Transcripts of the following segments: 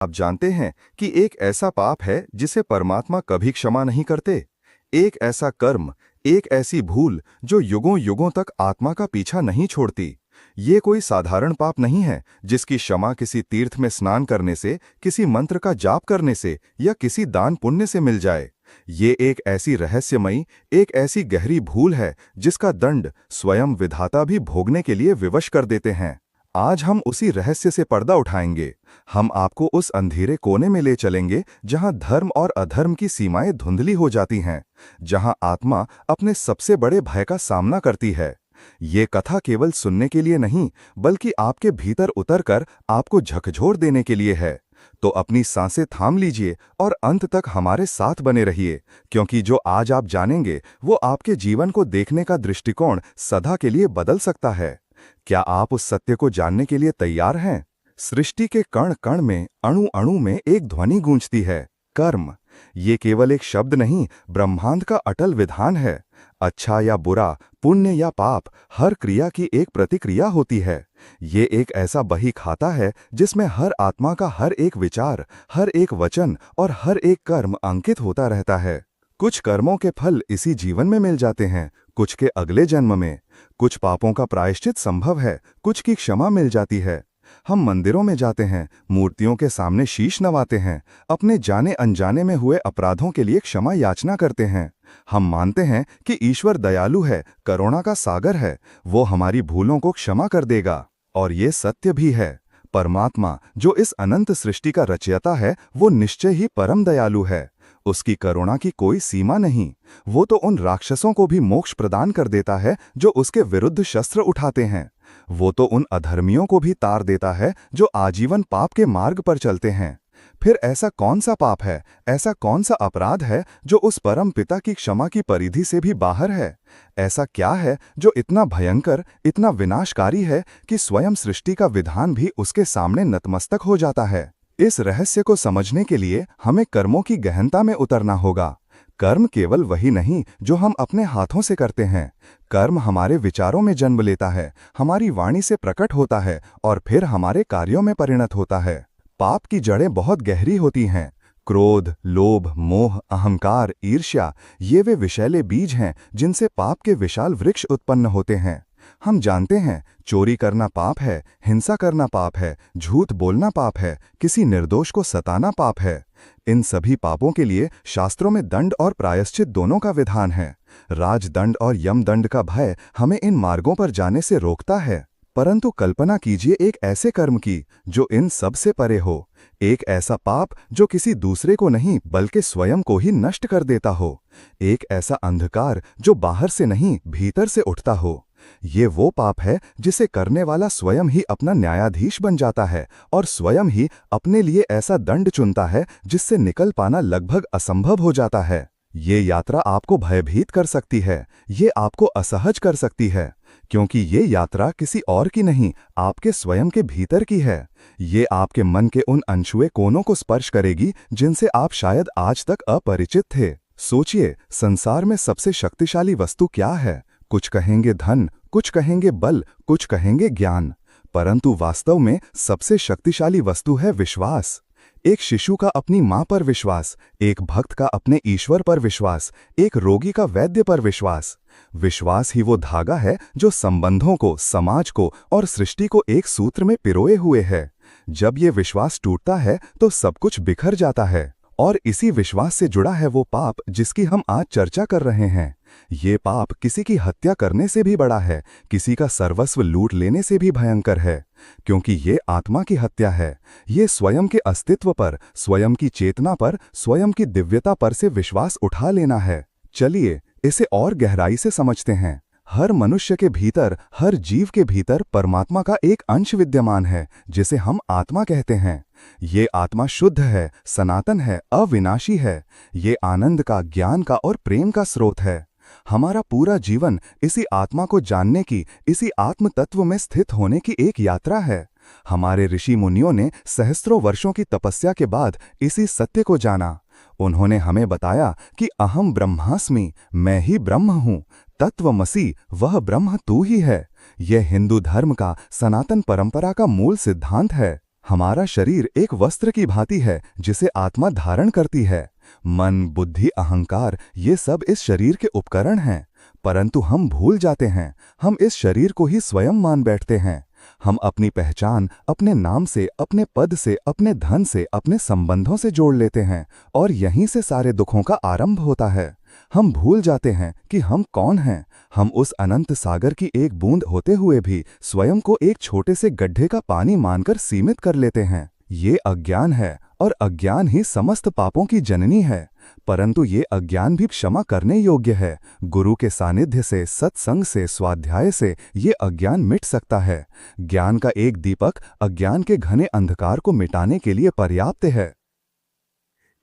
आप जानते हैं कि एक ऐसा पाप है जिसे परमात्मा कभी क्षमा नहीं करते। एक ऐसा कर्म, एक ऐसी भूल जो युगों युगों तक आत्मा का पीछा नहीं छोड़ती। ये कोई साधारण पाप नहीं है जिसकी क्षमा किसी तीर्थ में स्नान करने से, किसी मंत्र का जाप करने से या किसी दान पुण्य से मिल जाए। ये एक ऐसी रहस्यमयी, एक ऐसी गहरी भूल है जिसका दंड स्वयं विधाता भी भोगने के लिए विवश कर देते हैं। आज हम उसी रहस्य से पर्दा उठाएंगे। हम आपको उस अंधेरे कोने में ले चलेंगे जहां धर्म और अधर्म की सीमाएं धुंधली हो जाती हैं, जहां आत्मा अपने सबसे बड़े भय का सामना करती है। ये कथा केवल सुनने के लिए नहीं, बल्कि आपके भीतर उतरकर आपको झकझोर देने के लिए है। तो अपनी सांसें थाम लीजिए और अंत तक हमारे साथ बने रहिए, क्योंकि जो आज आप जानेंगे वो आपके जीवन को देखने का दृष्टिकोण सदा के लिए बदल सकता है। क्या आप उस सत्य को जानने के लिए तैयार हैं? सृष्टि के कण कण में, अणु अणु में एक ध्वनि गूंजती है, कर्म। ये केवल एक शब्द नहीं, ब्रह्मांड का अटल विधान है। अच्छा या बुरा, पुण्य या पाप, हर क्रिया की एक प्रतिक्रिया होती है। ये एक ऐसा बही खाता है जिसमें हर आत्मा का हर एक विचार, हर एक वचन और हर एक कर्म अंकित होता रहता है। कुछ कर्मों के फल इसी जीवन में मिल जाते हैं, कुछ के अगले जन्म में। कुछ पापों का प्रायश्चित संभव है, कुछ की क्षमा मिल जाती है। हम मंदिरों में जाते हैं, मूर्तियों के सामने शीश नवाते हैं, अपने जाने अनजाने में हुए अपराधों के लिए क्षमा याचना करते हैं। हम मानते हैं कि ईश्वर दयालु है, करुणा का सागर है, वो हमारी भूलों को क्षमा कर देगा। और ये सत्य भी है। परमात्मा, जो इस अनंत सृष्टि का रचयिता है, वो निश्चय ही परम दयालु है। उसकी करुणा की कोई सीमा नहीं। वो तो उन राक्षसों को भी मोक्ष प्रदान कर देता है जो उसके विरुद्ध शस्त्र उठाते हैं। वो तो उन अधर्मियों को भी तार देता है जो आजीवन पाप के मार्ग पर चलते हैं। फिर ऐसा कौन सा पाप है, ऐसा कौन सा अपराध है जो उस परम पिता की क्षमा की परिधि से भी बाहर है? ऐसा क्या है जो इतना भयंकर, इतना विनाशकारी है कि स्वयं सृष्टि का विधान भी उसके सामने नतमस्तक हो जाता है? इस रहस्य को समझने के लिए हमें कर्मों की गहनता में उतरना होगा। कर्म केवल वही नहीं जो हम अपने हाथों से करते हैं। कर्म हमारे विचारों में जन्म लेता है, हमारी वाणी से प्रकट होता है और फिर हमारे कार्यों में परिणत होता है। पाप की जड़ें बहुत गहरी होती हैं। क्रोध, लोभ, मोह, अहंकार, ईर्ष्या, ये वे विषैले बीज हैं जिनसे पाप के विशाल वृक्ष उत्पन्न होते हैं। हम जानते हैं, चोरी करना पाप है, हिंसा करना पाप है, झूठ बोलना पाप है, किसी निर्दोष को सताना पाप है। इन सभी पापों के लिए शास्त्रों में दंड और प्रायश्चित दोनों का विधान है। राजदंड और यमदंड का भय हमें इन मार्गों पर जाने से रोकता है। परंतु कल्पना कीजिए एक ऐसे कर्म की जो इन सब से परे हो। एक ऐसा पाप जो किसी दूसरे को नहीं बल्कि स्वयं को ही नष्ट कर देता हो। एक ऐसा अंधकार जो बाहर से नहीं भीतर से उठता हो। ये वो पाप है जिसे करने वाला स्वयं ही अपना न्यायाधीश बन जाता है और स्वयं ही अपने लिए ऐसा दंड चुनता है जिससे निकल पाना लगभग असंभव हो जाता है। ये यात्रा आपको भयभीत कर सकती है, ये आपको असहज कर सकती है, क्योंकि ये यात्रा किसी और की नहीं, आपके स्वयं के भीतर की है। ये आपके मन के उन अनछुए कोनों को स्पर्श करेगी जिनसे आप शायद आज तक अपरिचित थे। सोचिए, संसार में सबसे शक्तिशाली वस्तु क्या है? कुछ कहेंगे धन, कुछ कहेंगे बल, कुछ कहेंगे ज्ञान, परंतु वास्तव में सबसे शक्तिशाली वस्तु है विश्वास। एक शिशु का अपनी मां पर विश्वास, एक भक्त का अपने ईश्वर पर विश्वास, एक रोगी का वैद्य पर विश्वास। विश्वास ही वो धागा है जो संबंधों को, समाज को और सृष्टि को एक सूत्र में पिरोए हुए है। जब ये विश्वास टूटता है तो सब कुछ बिखर जाता है। और इसी विश्वास से जुड़ा है वो पाप जिसकी हम आज चर्चा कर रहे हैं। ये पाप किसी की हत्या करने से भी बड़ा है, किसी का सर्वस्व लूट लेने से भी भयंकर है, क्योंकि ये आत्मा की हत्या है। ये स्वयं के अस्तित्व पर, स्वयं की चेतना पर, स्वयं की दिव्यता पर से विश्वास उठा लेना है। चलिए इसे और गहराई से समझते हैं। हर मनुष्य के भीतर, हर जीव के भीतर परमात्मा का एक अंश विद्यमान है जिसे हम आत्मा कहते हैं। ये आत्मा शुद्ध है, सनातन है, अविनाशी है। ये आनंद का, ज्ञान का और प्रेम का स्रोत है। हमारा पूरा जीवन इसी आत्मा को जानने की, इसी आत्म तत्व में स्थित होने की एक यात्रा है। हमारे ऋषि मुनियों ने सहस्त्रों वर्षों की तपस्या के बाद इसी सत्य को जाना। उन्होंने हमें बताया कि अहम ब्रह्मास्मि, मैं ही ब्रह्म हूँ, तत्वमसि, वह ब्रह्म तू ही है। यह हिंदू धर्म का, सनातन परंपरा का मूल सिद्धांत है। हमारा शरीर एक वस्त्र की भांति है जिसे आत्मा धारण करती है। मन, बुद्धि, अहंकार ये सब इस शरीर के उपकरण हैं, परंतु हम भूल जाते हैं, हम इस शरीर को ही स्वयं मान बैठते हैं। हम अपनी पहचान अपने नाम से, अपने पद से, अपने धन से, अपने संबंधों से जोड़ लेते हैं और यहीं से सारे दुखों का आरंभ होता है। हम भूल जाते हैं कि हम कौन हैं। हम उस अनंत सागर की एक बूंद होते हुए भी स्वयं को एक छोटे से गड्ढे का पानी मानकर सीमित कर लेते हैं। ये अज्ञान है और अज्ञान ही समस्त पापों की जननी है। परंतु ये अज्ञान भी क्षमा करने योग्य है। गुरु के सानिध्य से, सत्संग से, स्वाध्याय से ये अज्ञान मिट सकता है। ज्ञान का एक दीपक अज्ञान के घने अंधकार को मिटाने के लिए पर्याप्त है।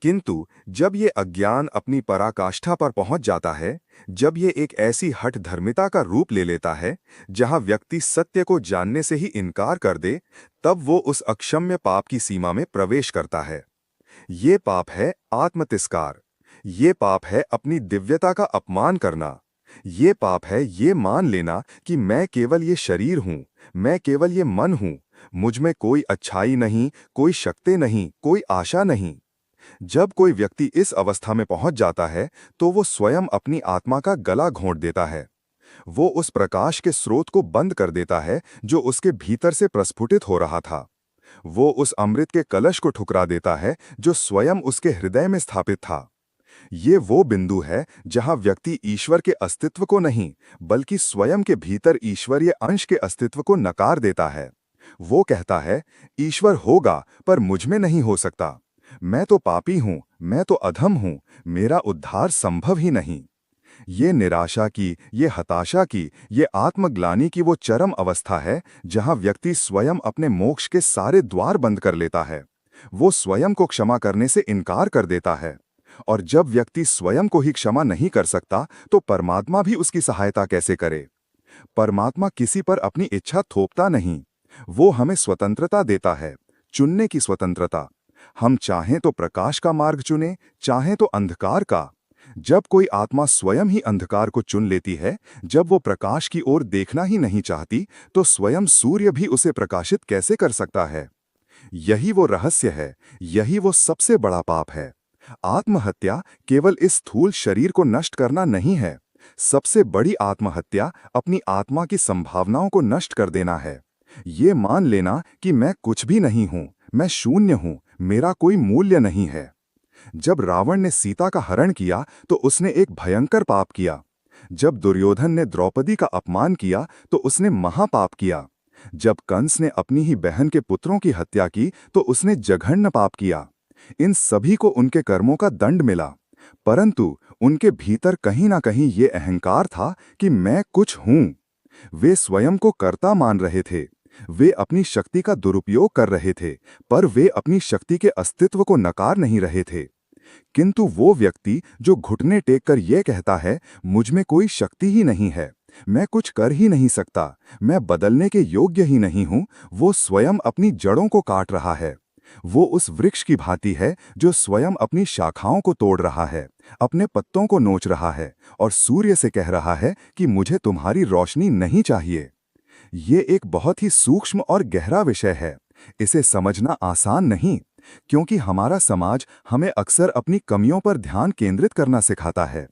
किंतु जब ये अज्ञान अपनी पराकाष्ठा पर पहुंच जाता है, जब ये एक ऐसी हठ धर्मिता का रूप ले लेता है जहां व्यक्ति सत्य को जानने से ही इनकार कर दे, तब वो उस अक्षम्य पाप की सीमा में प्रवेश करता है। ये पाप है आत्मतिस्कार। ये पाप है अपनी दिव्यता का अपमान करना। ये पाप है ये मान लेना कि मैं केवल ये शरीर हूं, मैं केवल ये मन हूं, मुझ में कोई अच्छाई नहीं, कोई शक्ति नहीं, कोई आशा नहीं। जब कोई व्यक्ति इस अवस्था में पहुंच जाता है तो वो स्वयं अपनी आत्मा का गला घोंट देता है। वो उस प्रकाश के स्रोत को बंद कर देता है जो उसके भीतर से प्रस्फुटित हो रहा था। वो उस अमृत के कलश को ठुकरा देता है जो स्वयं उसके हृदय में स्थापित था। ये वो बिंदु है जहां व्यक्ति ईश्वर के अस्तित्व को नहीं, बल्कि स्वयं के भीतर ईश्वरीय अंश के अस्तित्व को नकार देता है। वो कहता है, ईश्वर होगा पर मुझ में नहीं हो सकता। मैं तो पापी हूं, मैं तो अधम हूं, मेरा उद्धार संभव ही नहीं। ये निराशा की, ये हताशा की, ये आत्मग्लानि की वो चरम अवस्था है जहां व्यक्ति स्वयं अपने मोक्ष के सारे द्वार बंद कर लेता है। वो स्वयं को क्षमा करने से इनकार कर देता है। और जब व्यक्ति स्वयं को ही क्षमा नहीं कर सकता तो परमात्मा भी उसकी सहायता कैसे करे? परमात्मा किसी पर अपनी इच्छा थोपता नहीं। वो हमें स्वतंत्रता देता है, चुनने की स्वतंत्रता। हम चाहें तो प्रकाश का मार्ग चुनें, चाहें तो अंधकार का। जब कोई आत्मा स्वयं ही अंधकार को चुन लेती है, जब वो प्रकाश की ओर देखना ही नहीं चाहती, तो स्वयं सूर्य भी उसे प्रकाशित कैसे कर सकता है? यही वो रहस्य है, यही वो सबसे बड़ा पाप है। आत्महत्या केवल इस स्थूल शरीर को नष्ट करना नहीं है। सबसे बड़ी आत्महत्या अपनी आत्मा की संभावनाओं को नष्ट कर देना है। ये मान लेना कि मैं कुछ भी नहीं हूं, मैं शून्य हूं, मेरा कोई मूल्य नहीं है। जब रावण ने सीता का हरण किया तो उसने एक भयंकर पाप किया। जब दुर्योधन ने द्रौपदी का अपमान किया तो उसने महापाप किया। जब कंस ने अपनी ही बहन के पुत्रों की हत्या की तो उसने जघन्य पाप किया। इन सभी को उनके कर्मों का दंड मिला, परंतु उनके भीतर कहीं ना कहीं ये अहंकार था कि मैं कुछ हूं। वे स्वयं को कर्ता मान रहे थे। वे अपनी शक्ति का दुरुपयोग कर रहे थे, पर वे अपनी शक्ति के अस्तित्व को नकार नहीं रहे थे। किंतु वो व्यक्ति जो घुटने टेक कर यह कहता है, मुझ में कोई शक्ति ही नहीं है, मैं कुछ कर ही नहीं सकता, मैं बदलने के योग्य ही नहीं हूं, वो स्वयं अपनी जड़ों को काट रहा है। वो उस वृक्ष की भांति है जो स्वयं अपनी शाखाओं को तोड़ रहा है, अपने पत्तों को नोच रहा है और सूर्य से कह रहा है कि मुझे तुम्हारी रोशनी नहीं चाहिए। ये एक बहुत ही सूक्ष्म और गहरा विषय है। इसे समझना आसान नहीं, क्योंकि हमारा समाज हमें अक्सर अपनी कमियों पर ध्यान केंद्रित करना सिखाता है।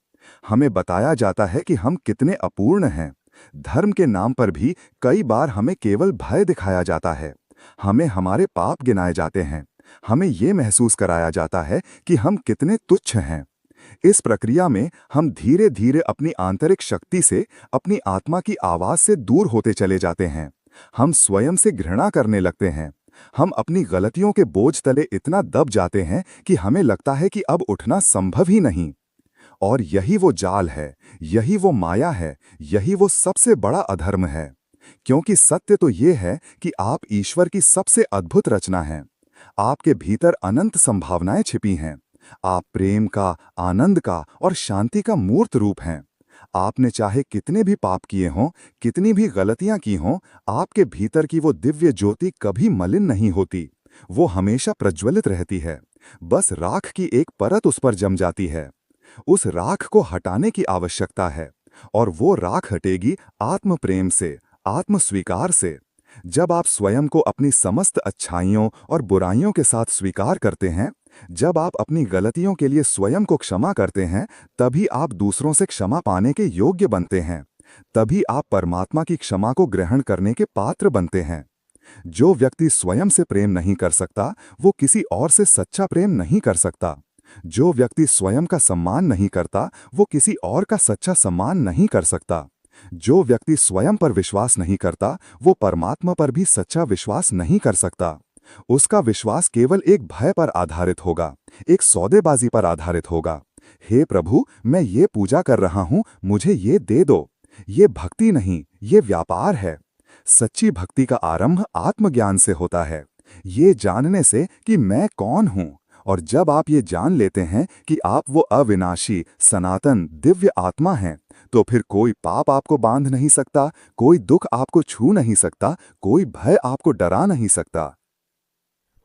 हमें बताया जाता है कि हम कितने अपूर्ण हैं। धर्म के नाम पर भी कई बार हमें केवल भय दिखाया जाता है। हमें हमारे पाप गिनाए जाते हैं। हमें ये महसूस कराया जाता है कि हम कितने तुच्छ हैं। इस प्रक्रिया में हम धीरे धीरे अपनी आंतरिक शक्ति से, अपनी आत्मा की आवाज से दूर होते चले जाते हैं। हम स्वयं से घृणा करने लगते हैं। हम अपनी गलतियों के बोझ तले इतना दब जाते हैं कि हमें लगता है कि अब उठना संभव ही नहीं। और यही वो जाल है, यही वो माया है, यही वो सबसे बड़ा अधर्म है। क्योंकि सत्य तो ये है कि आप ईश्वर की सबसे अद्भुत रचना हैं। आपके भीतर अनंत संभावनाएं छिपी हैं। आप प्रेम का, आनंद का और शांति का मूर्त रूप हैं। आपने चाहे कितने भी पाप किए हों, कितनी भी गलतियां की हों, आपके भीतर की वो दिव्य ज्योति कभी मलिन नहीं होती। वो हमेशा प्रज्वलित रहती है। बस राख की एक परत उस पर जम जाती है। उस राख को हटाने की आवश्यकता है, और वो राख हटेगी आत्म प्रेम से, आत्म स्वीकार से। जब आप स्वयं को अपनी समस्त अच्छाइयों और बुराइयों के साथ स्वीकार करते हैं, जब आप अपनी गलतियों के लिए स्वयं को क्षमा करते हैं, तभी आप दूसरों से क्षमा पाने के योग्य बनते हैं। तभी आप परमात्मा की क्षमा को ग्रहण करने के पात्र बनते हैं। जो व्यक्ति स्वयं से प्रेम नहीं कर सकता, वो किसी और से सच्चा प्रेम नहीं कर सकता। जो व्यक्ति स्वयं का सम्मान नहीं करता, वो किसी और का सच्चा सम्मान नहीं कर सकता। जो व्यक्ति स्वयं पर विश्वास नहीं करता, वो परमात्मा पर भी सच्चा विश्वास नहीं कर सकता। उसका विश्वास केवल एक भय पर आधारित होगा, एक सौदेबाजी पर आधारित होगा। हे प्रभु, मैं ये पूजा कर रहा हूं, मुझे ये दे दो। ये भक्ति नहीं, ये व्यापार है। सच्ची भक्ति का आरंभ आत्मज्ञान से होता है, ये जानने से कि मैं कौन हूं। और जब आप ये जान लेते हैं कि आप वो अविनाशी, सनातन, दिव्य आत्मा हैं, तो फिर कोई पाप आपको बांध नहीं सकता, कोई दुख आपको छू नहीं सकता, कोई भय आपको डरा नहीं सकता।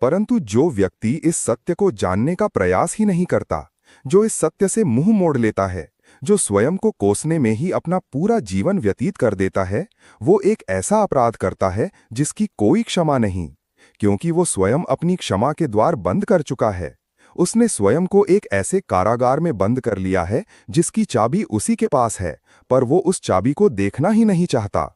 परंतु जो व्यक्ति इस सत्य को जानने का प्रयास ही नहीं करता, जो इस सत्य से मुंह मोड़ लेता है, जो स्वयं को कोसने में ही अपना पूरा जीवन व्यतीत कर देता है, वो एक ऐसा अपराध करता है जिसकी कोई क्षमा नहीं, क्योंकि वो स्वयं अपनी क्षमा के द्वार बंद कर चुका है। उसने स्वयं को एक ऐसे कारागार में बंद कर लिया है जिसकी चाबी उसी के पास है, पर वो उस चाबी को देखना ही नहीं चाहता।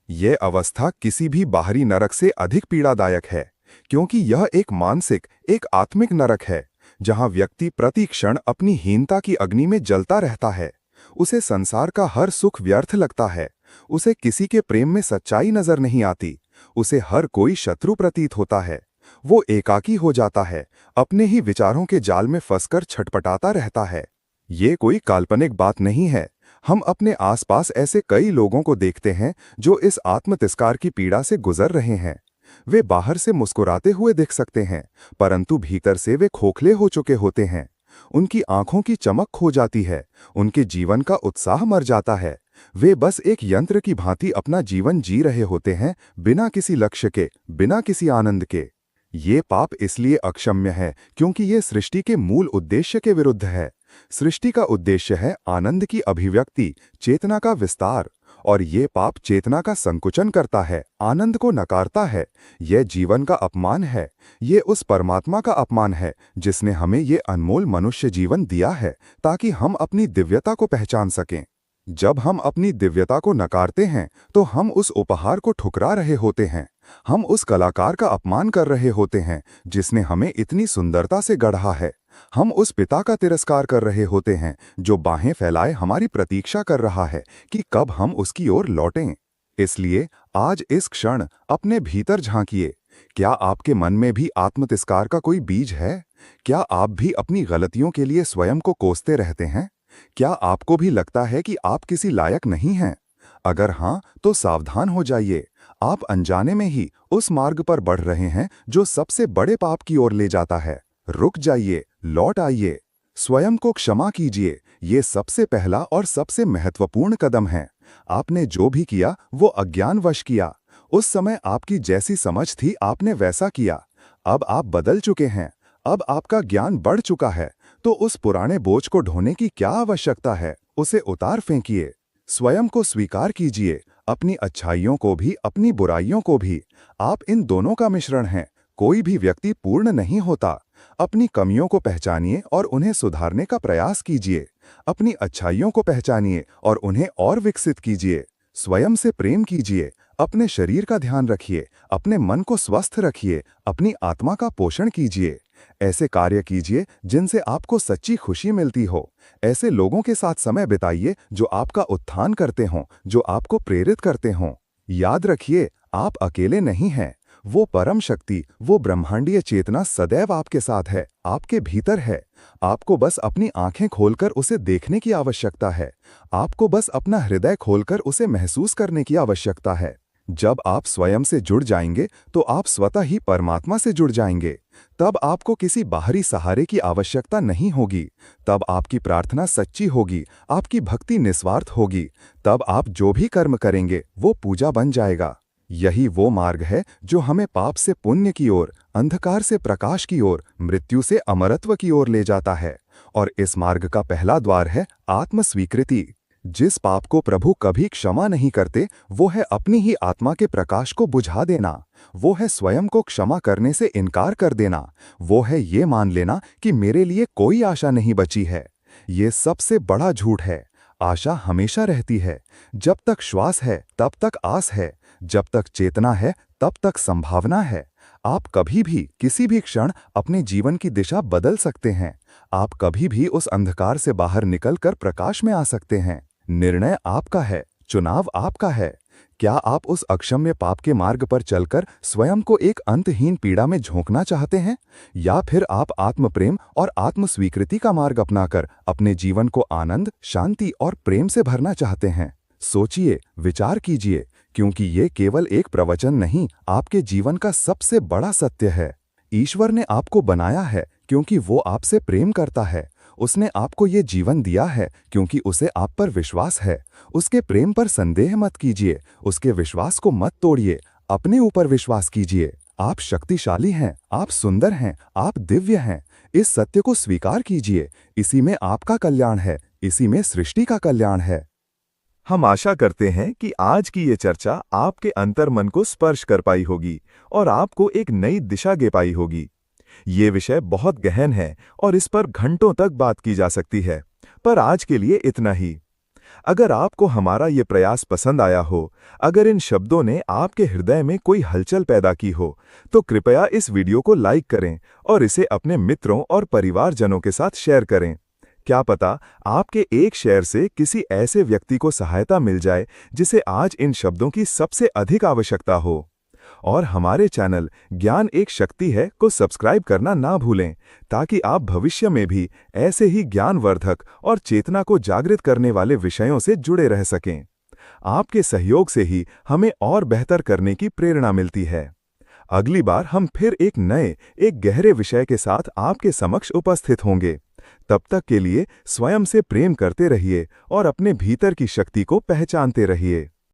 यह अवस्था किसी भी बाहरी नरक से अधिक पीड़ादायक है, क्योंकि यह एक मानसिक, एक आत्मिक नरक है, जहां व्यक्ति प्रति क्षण अपनी हीनता की अग्नि में जलता रहता है। उसे संसार का हर सुख व्यर्थ लगता है, उसे किसी के प्रेम में सच्चाई नजर नहीं आती, उसे हर कोई शत्रु प्रतीत होता है। वो एकाकी हो जाता है, अपने ही विचारों के जाल में फंसकर छटपटाता रहता है। ये कोई काल्पनिक बात नहीं है। हम अपने आसपास ऐसे कई लोगों को देखते हैं जो इस आत्मतिरस्कार की पीड़ा से गुजर रहे हैं। वे बाहर से मुस्कुराते हुए दिख सकते हैं, परंतु भीतर से वे खोखले हो चुके होते हैं। उनकी आंखों की चमक खो जाती है, उनके जीवन का उत्साह मर जाता है। वे बस एक यंत्र की भांति अपना जीवन जी रहे होते हैं, बिना किसी लक्ष्य के, बिना किसी आनंद के। ये पाप इसलिए अक्षम्य है क्योंकि ये सृष्टि के मूल उद्देश्य के विरुद्ध है। सृष्टि का उद्देश्य है आनंद की अभिव्यक्ति, चेतना का विस्तार, और ये पाप चेतना का संकुचन करता है, आनंद को नकारता है। यह जीवन का अपमान है, ये उस परमात्मा का अपमान है जिसने हमें ये अनमोल मनुष्य जीवन दिया है ताकि हम अपनी दिव्यता को पहचान सकें। जब हम अपनी दिव्यता को नकारते हैं तो हम उस उपहार को ठुकरा रहे होते हैं। हम उस कलाकार का अपमान कर रहे होते हैं जिसने हमें इतनी सुंदरता से गढ़ा है। हम उस पिता का तिरस्कार कर रहे होते हैं जो बाहें फैलाए हमारी प्रतीक्षा कर रहा है कि कब हम उसकी ओर लौटें। इसलिए आज इस क्षण अपने भीतर झांकिए। क्या आपके मन में भी आत्मतिरस्कार का कोई बीज है? क्या आप भी अपनी गलतियों के लिए स्वयं को कोसते रहते हैं? क्या आपको भी लगता है कि आप किसी लायक नहीं हैं? अगर हाँ, तो सावधान हो जाइए। आप अनजाने में ही उस मार्ग पर बढ़ रहे हैं जो सबसे बड़े पाप की ओर ले जाता है। रुक जाइए, लौट आइए, स्वयं को क्षमा कीजिए। ये सबसे पहला और सबसे महत्वपूर्ण कदम है। आपने जो भी किया वो अज्ञानवश किया। उस समय आपकी जैसी समझ थी आपने वैसा किया। अब आप बदल चुके हैं, अब आपका ज्ञान बढ़ चुका है, तो उस पुराने बोझ को ढोने की क्या आवश्यकता है? उसे उतार फेंकिए। स्वयं को स्वीकार कीजिए, अपनी अच्छाइयों को भी, अपनी बुराइयों को भी। आप इन दोनों का मिश्रण हैं। कोई भी व्यक्ति पूर्ण नहीं होता। अपनी कमियों को पहचानिए और उन्हें सुधारने का प्रयास कीजिए। अपनी अच्छाइयों को पहचानिए और उन्हें और विकसित कीजिए। स्वयं से प्रेम कीजिए, अपने शरीर का ध्यान रखिए, अपने मन को स्वस्थ रखिए, अपनी आत्मा का पोषण कीजिए। ऐसे कार्य कीजिए जिनसे आपको सच्ची खुशी मिलती हो। ऐसे लोगों के साथ समय बिताइए जो आपका उत्थान करते हों, जो आपको प्रेरित करते हों। याद रखिए, आप अकेले नहीं हैं। वो परम शक्ति, वो ब्रह्मांडीय चेतना सदैव आपके साथ है, आपके भीतर है। आपको बस अपनी आंखें खोलकर उसे देखने की आवश्यकता है। आपको बस अपना हृदय खोलकर उसे महसूस करने की आवश्यकता है। जब आप स्वयं से जुड़ जाएंगे तो आप स्वतः ही परमात्मा से जुड़ जाएंगे। तब आपको किसी बाहरी सहारे की आवश्यकता नहीं होगी। तब आपकी प्रार्थना सच्ची होगी, आपकी भक्ति निस्वार्थ होगी। तब आप जो भी कर्म करेंगे वो पूजा बन जाएगा। यही वो मार्ग है जो हमें पाप से पुण्य की ओर, अंधकार से प्रकाश की ओर, मृत्यु से अमरत्व की ओर ले जाता है। और इस मार्ग का पहला द्वार है आत्मस्वीकृति। जिस पाप को प्रभु कभी क्षमा नहीं करते, वो है अपनी ही आत्मा के प्रकाश को बुझा देना। वो है स्वयं को क्षमा करने से इनकार कर देना। वो है ये मान लेना कि मेरे लिए कोई आशा नहीं बची है। ये सबसे बड़ा झूठ है। आशा हमेशा रहती है। जब तक श्वास है तब तक आस है। जब तक चेतना है तब तक संभावना है। आप कभी भी किसी भी क्षण अपने जीवन की दिशा बदल सकते हैं। आप कभी भी उस अंधकार से बाहर निकलकर प्रकाश में आ सकते हैं। निर्णय आपका है, चुनाव आपका है। क्या आप उस अक्षम्य पाप के मार्ग पर चलकर स्वयं को एक अंतहीन पीड़ा में झोंकना चाहते हैं, या फिर आप आत्मप्रेम और आत्मस्वीकृति का मार्ग अपनाकर अपने जीवन को आनंद, शांति और प्रेम से भरना चाहते हैं? सोचिए, विचार कीजिए, क्योंकि ये केवल एक प्रवचन नहीं, आपके जीवन का सबसे बड़ा सत्य है। ईश्वर ने आपको बनाया है क्योंकि वो आपसे प्रेम करता है। उसने आपको ये जीवन दिया है क्योंकि उसे आप पर विश्वास है। उसके प्रेम पर संदेह मत कीजिए, उसके विश्वास को मत तोड़िए, अपने ऊपर विश्वास कीजिए। आप शक्तिशाली हैं, आप सुंदर हैं, आप दिव्य हैं। इस सत्य को स्वीकार कीजिए। इसी में आपका कल्याण है, इसी में सृष्टि का कल्याण है। हम आशा करते हैं कि आज की ये चर्चा आपके अंतर्मन को स्पर्श कर पाई होगी और आपको एक नई दिशा दे पाई होगी। ये विषय बहुत गहन है और इस पर घंटों तक बात की जा सकती है, पर आज के लिए इतना ही। अगर आपको हमारा ये प्रयास पसंद आया हो, अगर इन शब्दों ने आपके हृदय में कोई हलचल पैदा की हो, तो कृपया इस वीडियो को लाइक करें और इसे अपने मित्रों और परिवारजनों के साथ शेयर करें। क्या पता आपके एक शेयर से किसी ऐसे व्यक्ति को सहायता मिल जाए जिसे आज इन शब्दों की सबसे अधिक आवश्यकता हो। और हमारे चैनल ज्ञान एक शक्ति है को सब्सक्राइब करना ना भूलें, ताकि आप भविष्य में भी ऐसे ही ज्ञानवर्धक और चेतना को जागृत करने वाले विषयों से जुड़े रह सकें। आपके सहयोग से ही हमें और बेहतर करने की प्रेरणा मिलती है। अगली बार हम फिर एक गहरे विषय के साथ आपके समक्ष उपस्थित होंगे। तब तक के लिए स्वयं से प्रेम करते रहिए और अपने भीतर की शक्ति को पहचानते रहिए।